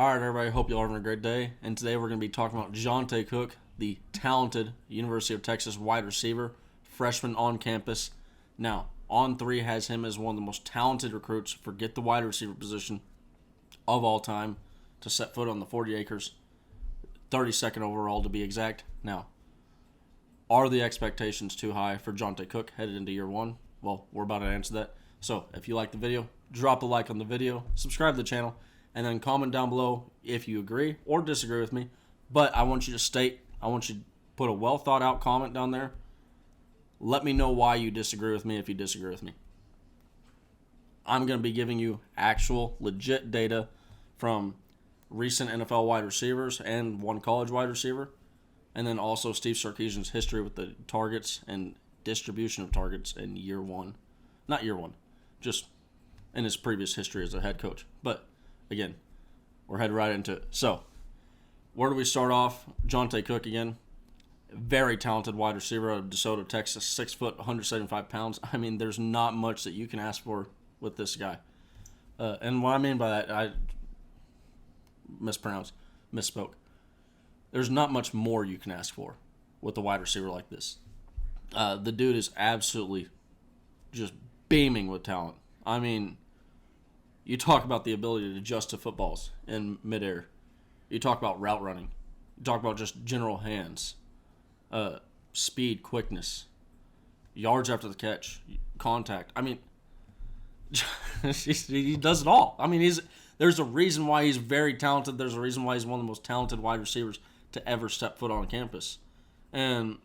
All right, everybody. Hope y'all are having a great day. And today we're going to be talking about Johntay Cook, the talented University of Texas wide receiver, freshman on campus. Now, On3 has him as one of the most talented recruits, forget the wide receiver position, of all time to set foot on the 40 acres, 32nd overall to be exact. Now, are the expectations too high for Johntay Cook headed into year one? Well, we're about to answer that. So, if you like the video, drop a like on the video, subscribe to the channel, and then comment down below if you agree or disagree with me. But I want you to put a well thought out comment down there. Let me know why you disagree with me if you disagree with me. I'm going to be giving you actual, legit data from recent NFL wide receivers and one college wide receiver. And then also Steve Sarkisian's history with the targets and distribution of targets in year one. Not year one, just in his previous history as a head coach. But again, we're heading right into it. So, where do we start off? Johntay Cook again. Very talented wide receiver out of DeSoto, Texas. 6 foot, 175 pounds. I mean, there's not much that you can ask for with this guy. And what I mean by that, I misspoke. There's not much more you can ask for with a wide receiver like this. The dude is absolutely just beaming with talent. I mean, you talk about the ability to adjust to footballs in midair. You talk about route running. You talk about just general hands, speed, quickness, yards after the catch, contact. I mean, he does it all. I mean, there's a reason why he's very talented. There's a reason why he's one of the most talented wide receivers to ever step foot on campus. And,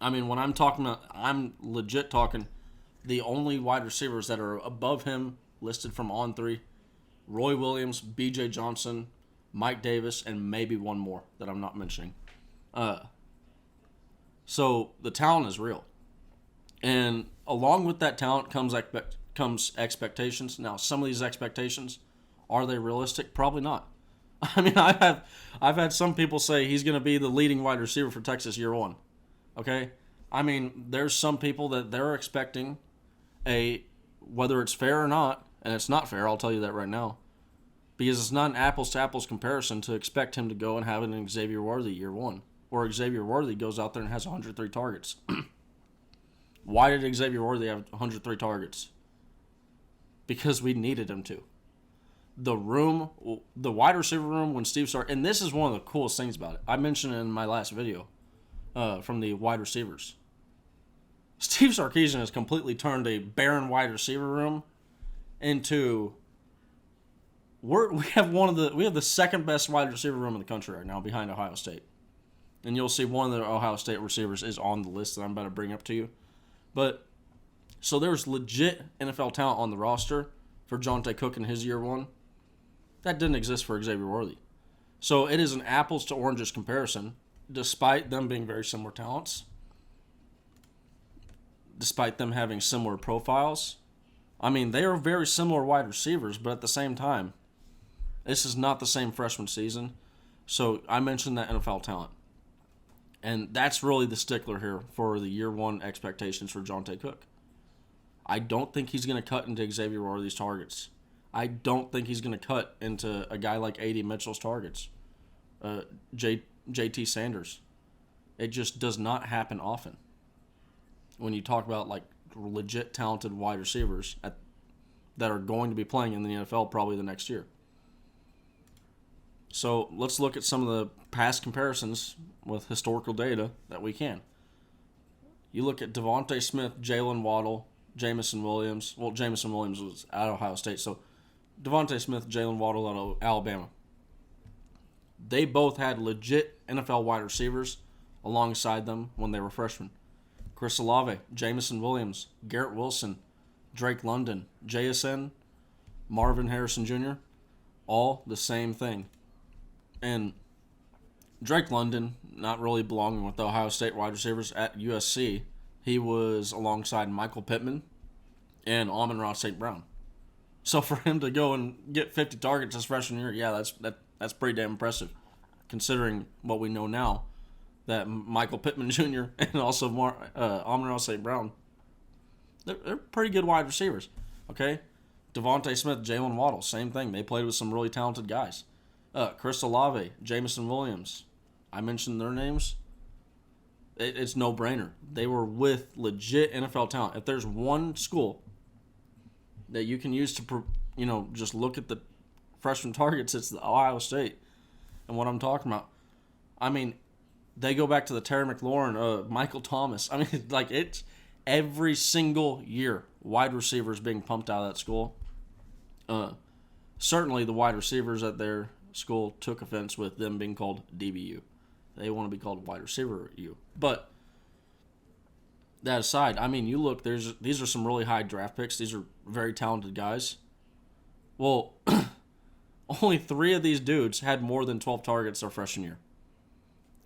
I mean, when I'm talking about, I'm legit talking the only wide receivers that are above him listed from On3, Roy Williams, B.J. Johnson, Mike Davis, and maybe one more that I'm not mentioning. So the talent is real. And along with that talent comes expectations. Now, some of these expectations, are they realistic? Probably not. I mean, I've had some people say he's going to be the leading wide receiver for Texas year one. Okay? I mean, there's some people that they're expecting whether it's fair or not, and it's not fair, I'll tell you that right now, because it's not an apples-to-apples comparison to expect him to go and have an Xavier Worthy year one, or Xavier Worthy goes out there and has 103 targets. Why did Xavier Worthy have 103 targets? Because we needed him to. The wide receiver room when Steve started, and this is one of the coolest things about it. I mentioned it in my last video from the wide receivers. Steve Sarkisian has completely turned a barren wide receiver room into we have the second best wide receiver room in the country right now behind Ohio State. And you'll see one of the Ohio State receivers is on the list that I'm about to bring up to you. But so there's legit NFL talent on the roster for Johntay Cook in his year one. That didn't exist for Xavier Worthy. So it is an apples to oranges comparison, despite them being very similar talents. Despite them having similar profiles. I mean, they are very similar wide receivers, but at the same time, this is not the same freshman season. So I mentioned that NFL talent. And that's really the stickler here for the year one expectations for Johntay Cook. I don't think he's going to cut into Xavier Worthy's targets. I don't think he's going to cut into a guy like A.D. Mitchell's targets. J.T. Sanders. It just does not happen often. When you talk about like legit talented wide receivers that are going to be playing in the NFL probably the next year. So let's look at some of the past comparisons with historical data that we can. You look at Devontae Smith, Jalen Waddle, Jamison Williams. Well, Jamison Williams was at Ohio State, so Devontae Smith, Jalen Waddle out of Alabama. They both had legit NFL wide receivers alongside them when they were freshmen. Chris Olave, Jamison Williams, Garrett Wilson, Drake London, JSN, Marvin Harrison Jr., all the same thing. And Drake London, not really belonging with the Ohio State wide receivers at USC, he was alongside Michael Pittman and Amon-Ra St. Brown. So for him to go and get 50 targets his freshman year, yeah, that's pretty damn impressive, considering what we know now. That Michael Pittman Jr. and also Amon-Ra St. Brown, they're pretty good wide receivers. Okay, Devontae Smith, Jalen Waddle, same thing. They played with some really talented guys. Chris Olave, Jameson Williams. I mentioned their names. It's no brainer. They were with legit NFL talent. If there's one school that you can use to, just look at the freshman targets, it's the Ohio State. And what I'm talking about, I mean, they go back to the Terry McLaurin, Michael Thomas. I mean, like, it's every single year wide receivers being pumped out of that school. Certainly the wide receivers at their school took offense with them being called DBU. They want to be called wide receiver U. But that aside, I mean, you look, these are some really high draft picks. These are very talented guys. Well, only 3 of these dudes had more than 12 targets their freshman year.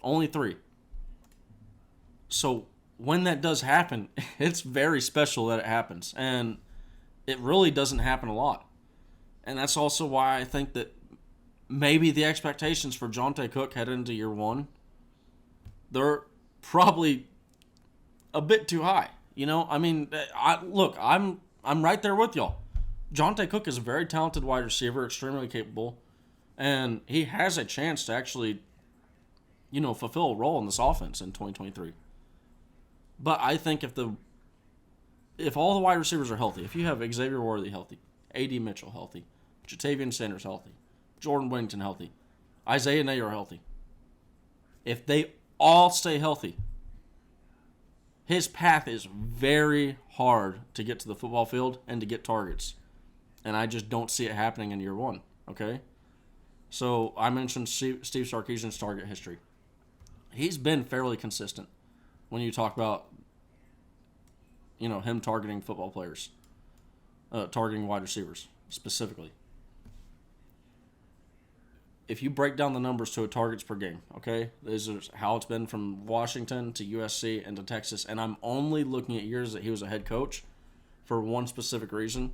Only 3. So when that does happen, it's very special that it happens. And it really doesn't happen a lot. And that's also why I think that maybe the expectations for Johntay Cook heading into year 1, they're probably a bit too high. I mean, I'm right there with y'all. Johntay Cook is a very talented wide receiver, extremely capable, and he has a chance to actually, fulfill a role in this offense in 2023. But I think if all the wide receivers are healthy, if you have Xavier Worthy healthy, A.D. Mitchell healthy, Jatavian Sanders healthy, Jordan Whittington healthy, Isaiah Nayer healthy, if they all stay healthy, his path is very hard to get to the football field and to get targets. And I just don't see it happening in year 1, okay? So I mentioned Steve Sarkisian's target history. He's been fairly consistent when you talk about, him targeting football players, targeting wide receivers specifically. If you break down the numbers to a targets per game, okay, this is how it's been from Washington to USC and to Texas, and I'm only looking at years that he was a head coach for one specific reason.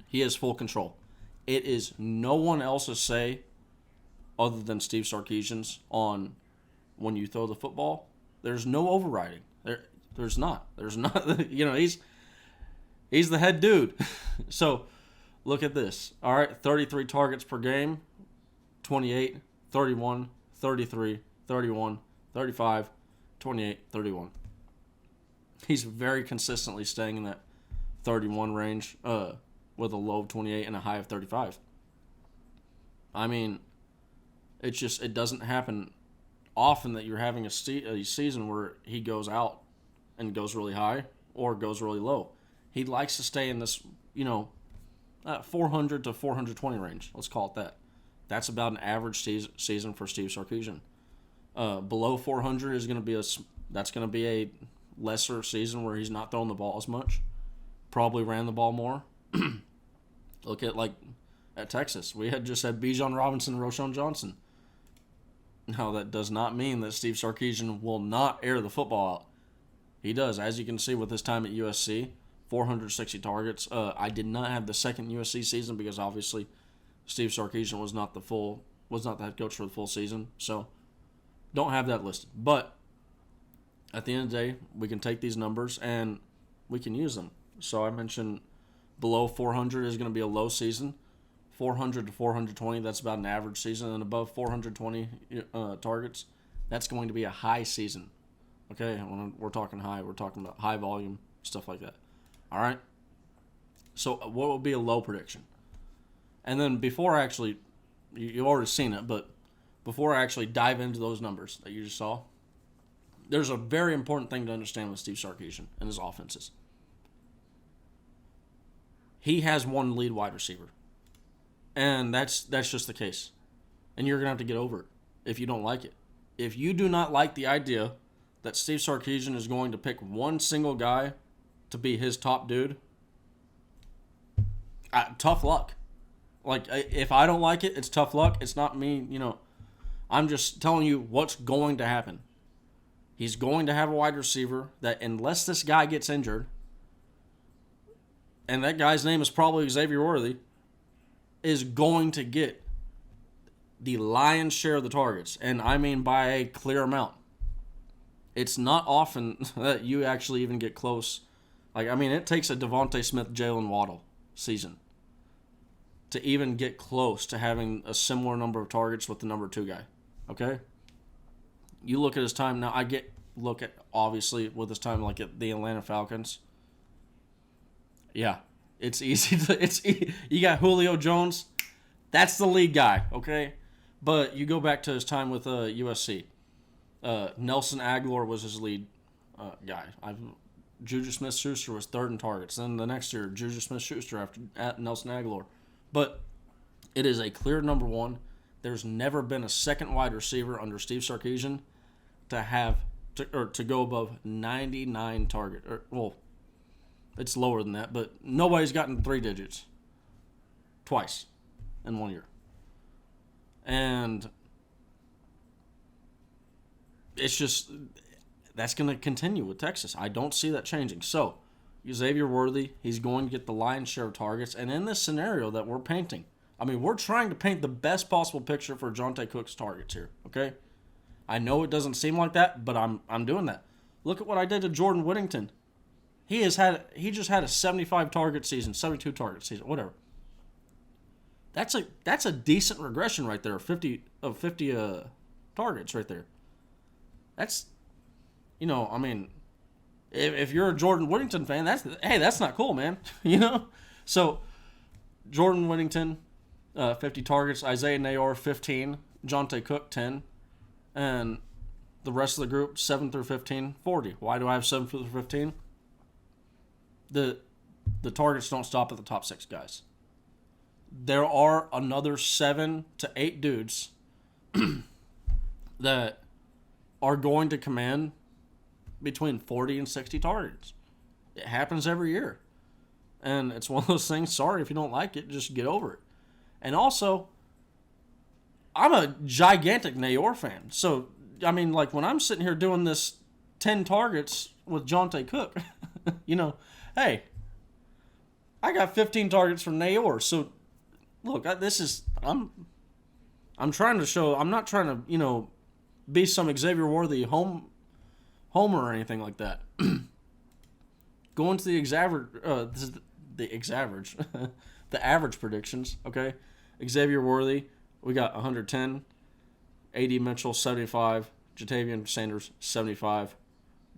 He has full control. It is no one else's say other than Steve Sarkisian's on when you throw the football. There's no overriding. There's not. He's the head dude. So look at this. All right, 33 targets per game. 28, 31, 33, 31, 35, 28, 31. He's very consistently staying in that 31 range with a low of 28 and a high of 35. I mean, it doesn't happen often that you're having a season where he goes out and goes really high or goes really low. He likes to stay in this, 400 to 420 range. Let's call it that. That's about an average season for Steve Sarkisian. Below 400 is going to be a lesser season where he's not throwing the ball as much. Probably ran the ball more. Look at Texas. We had Bijan Robinson and Roschon Johnson. Now that does not mean that Steve Sarkisian will not air the football out. He does, as you can see with his time at USC, 460 targets. I did not have the second USC season because obviously Steve Sarkisian was not the head coach for the full season, so don't have that listed. But at the end of the day, we can take these numbers and we can use them. So I mentioned below 400 is going to be a low season. 400 to 420, that's about an average season. And above 420 targets, that's going to be a high season. Okay, when we're talking high, we're talking about high volume, stuff like that. All right? So what would be a low prediction? And then before I actually, you've already seen it, but before I actually dive into those numbers that you just saw, there's a very important thing to understand with Steve Sarkisian and his offenses. He has one lead wide receiver. And that's just the case. And you're going to have to get over it if you don't like it. If you do not like the idea that Steve Sarkisian is going to pick one single guy to be his top dude, tough luck. If I don't like it, it's tough luck. It's not me, I'm just telling you what's going to happen. He's going to have a wide receiver that, unless this guy gets injured, and that guy's name is probably Xavier Worthy, is going to get the lion's share of the targets. And I mean by a clear amount. It's not often that you actually even get close. It takes a Devontae Smith, Jalen Waddle season to even get close to having a similar number of targets with the number 2 guy. Okay? You look at his time now. Look at obviously with his time like at the Atlanta Falcons. Yeah, it's easy you got Julio Jones. That's the lead guy, okay? But you go back to his time with USC. Nelson Aguilar was his lead guy. Juju Smith-Schuster was third in targets. Then the next year, Juju Smith-Schuster after Nelson Aguilar. But it is a clear number 1. There's never been a second wide receiver under Steve Sarkisian to go above 99 target. Well, it's lower than that, but nobody's gotten 3 digits twice in 1 year. And it's just, that's going to continue with Texas. I don't see that changing. So, Xavier Worthy, he's going to get the lion's share of targets. And in this scenario that we're painting, I mean, we're trying to paint the best possible picture for Johntay Cook's targets here, okay? I know it doesn't seem like that, but I'm doing that. Look at what I did to Jordan Whittington. He just had a 75 target season, 72 target season, whatever. That's a decent regression right there, 50 targets right there. That's, I mean, if you're a Jordan Whittington fan, that's not cool, man. So Jordan Whittington, 50 targets. Isaiah Nayor, 15. Johntay Cook, 10. And the rest of the group, 7 through 15, 40. Why do I have 7 through 15? The targets don't stop at the top 6 guys. There are another 7 to 8 dudes that are going to command between 40 and 60 targets. It happens every year. And it's one of those things, sorry if you don't like it, just get over it. And also, I'm a gigantic Nayor fan. So, I mean, like when I'm sitting here doing this 10 targets with Johntay Cook, hey, I got 15 targets from Nayor. So, look, I'm trying to show, I'm not trying to, be some Xavier Worthy homer or anything like that. Going to the average predictions, okay? Xavier Worthy, we got 110. A.D. Mitchell, 75. Jatavian Sanders, 75.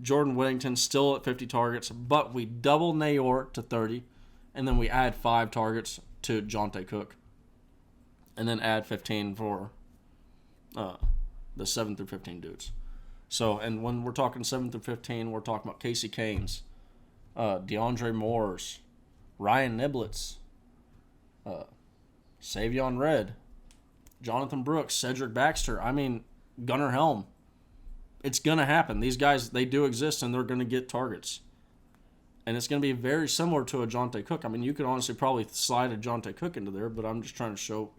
Jordan Whittington still at 50 targets, but we double Nayor to 30, and then we add 5 targets to Johntay Cook, and then add 15 for the 7 through 15 dudes. So, and when we're talking 7 through 15, we're talking about Casey Canes, DeAndre Moores, Ryan Niblets, Savion Red, Jonathan Brooks, Cedric Baxter. I mean, Gunnar Helm. It's going to happen. These guys, they do exist, and they're going to get targets. And it's going to be very similar to a Johntay Cook. I mean, you could honestly probably slide a Johntay Cook into there, but I'm just trying to show,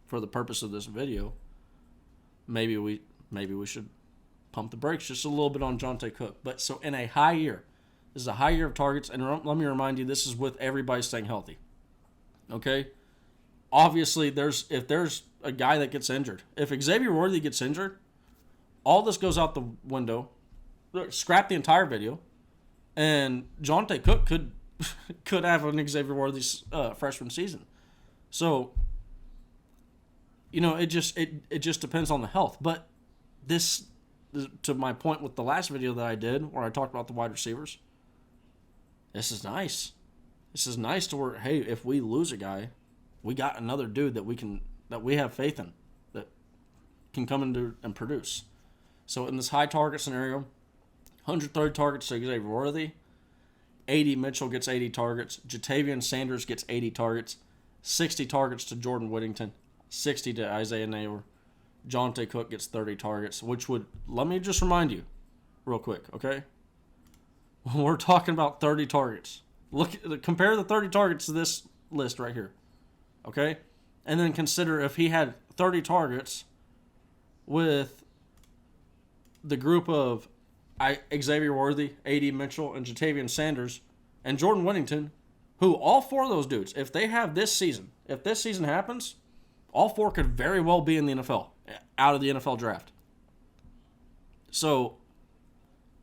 for the purpose of this video, maybe we should pump the brakes just a little bit on Johntay Cook. But so in a high year, this is a high year of targets, and let me remind you, this is with everybody staying healthy. Okay? Obviously, if there's a guy that gets injured, if Xavier Worthy gets injured, all this goes out the window. Scrap the entire video, and Johntay Cook could have an Xavier Worthy freshman season. So, it just depends on the health. But this, to my point with the last video that I did, where I talked about the wide receivers, this is nice. This is nice to where, hey, if we lose a guy, we got another dude that we have faith in, that can come in and produce. So in this high target scenario, 130 targets to Xavier Worthy, A.D. Mitchell gets 80 targets, Jatavian Sanders gets 80 targets, 60 targets to Jordan Whittington, 60 to Isaiah Nayor, Johntay Cook gets 30 targets, which would, let me just remind you real quick, okay? When we're talking about 30 targets, compare the 30 targets to this list right here, okay? And then consider if he had 30 targets with the group of Xavier Worthy, A.D. Mitchell, and Jatavian Sanders, and Jordan Whittington, who all 4 of those dudes, if they have this season, if this season happens, all 4 could very well be in the NFL, out of the NFL draft. So,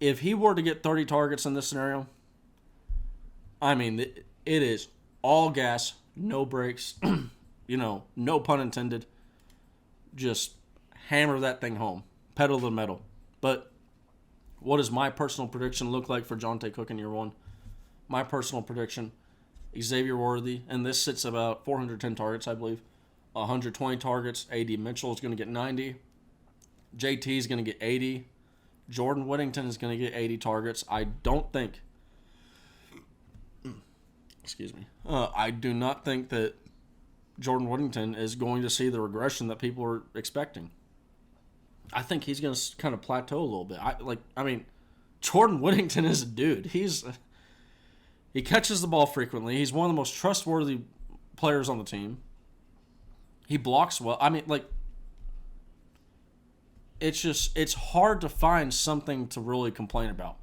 if he were to get 30 targets in this scenario, I mean, it is all gas, no brakes. no pun intended, just hammer that thing home. Pedal to the metal. But what does my personal prediction look like for Johntay Cook in year one? My personal prediction, Xavier Worthy, and this sits about 410 targets, I believe. 120 targets. A.D. Mitchell is going to get 90. JT is going to get 80. Jordan Whittington is going to get 80 targets. I don't think... Excuse me. I do not think that Jordan Whittington is going to see the regression that people are expecting. I think he's going to kind of plateau a little bit. Jordan Whittington is a dude. He catches the ball frequently. He's one of the most trustworthy players on the team. He blocks well. It's hard to find something to really complain about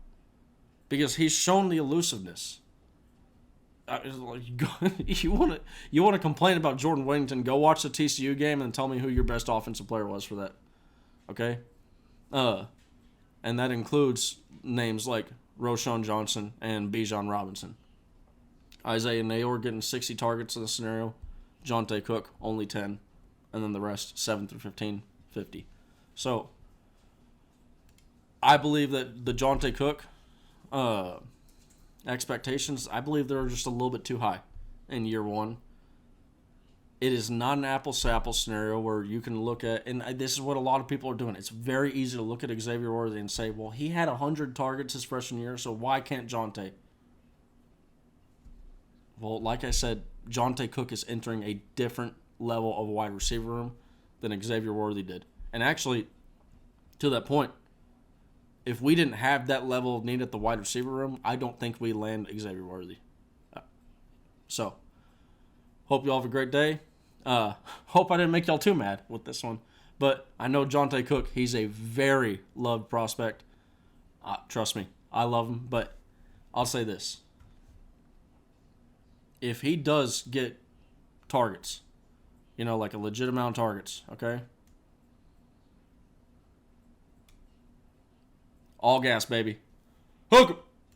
because he's shown the elusiveness. You want to complain about Jordan Whittington? Go watch the TCU game and tell me who your best offensive player was for that. Okay, and that includes names like Roschon Johnson and Bijan Robinson. Isaiah Nayor getting 60 targets in the scenario. Johntay Cook only 10, and then the rest 7 through 15, 50. So I believe that the Johntay Cook expectations, I believe they're just a little bit too high in year one. It is not an apples-to-apples scenario where you can look at, and this is what a lot of people are doing. It's very easy to look at Xavier Worthy and say, well, he had 100 targets his freshman year, so why can't Johntay? Well, like I said, Johntay Cook is entering a different level of wide receiver room than Xavier Worthy did. And actually, to that point, if we didn't have that level of need at the wide receiver room, I don't think we land Xavier Worthy. So, hope you all have a great day. Hope I didn't make y'all too mad with this one. But I know Johntay Cook, he's a very loved prospect. Trust me, I love him. But I'll say this. If he does get targets, like a legit amount of targets, okay? All gas, baby. Hook 'em.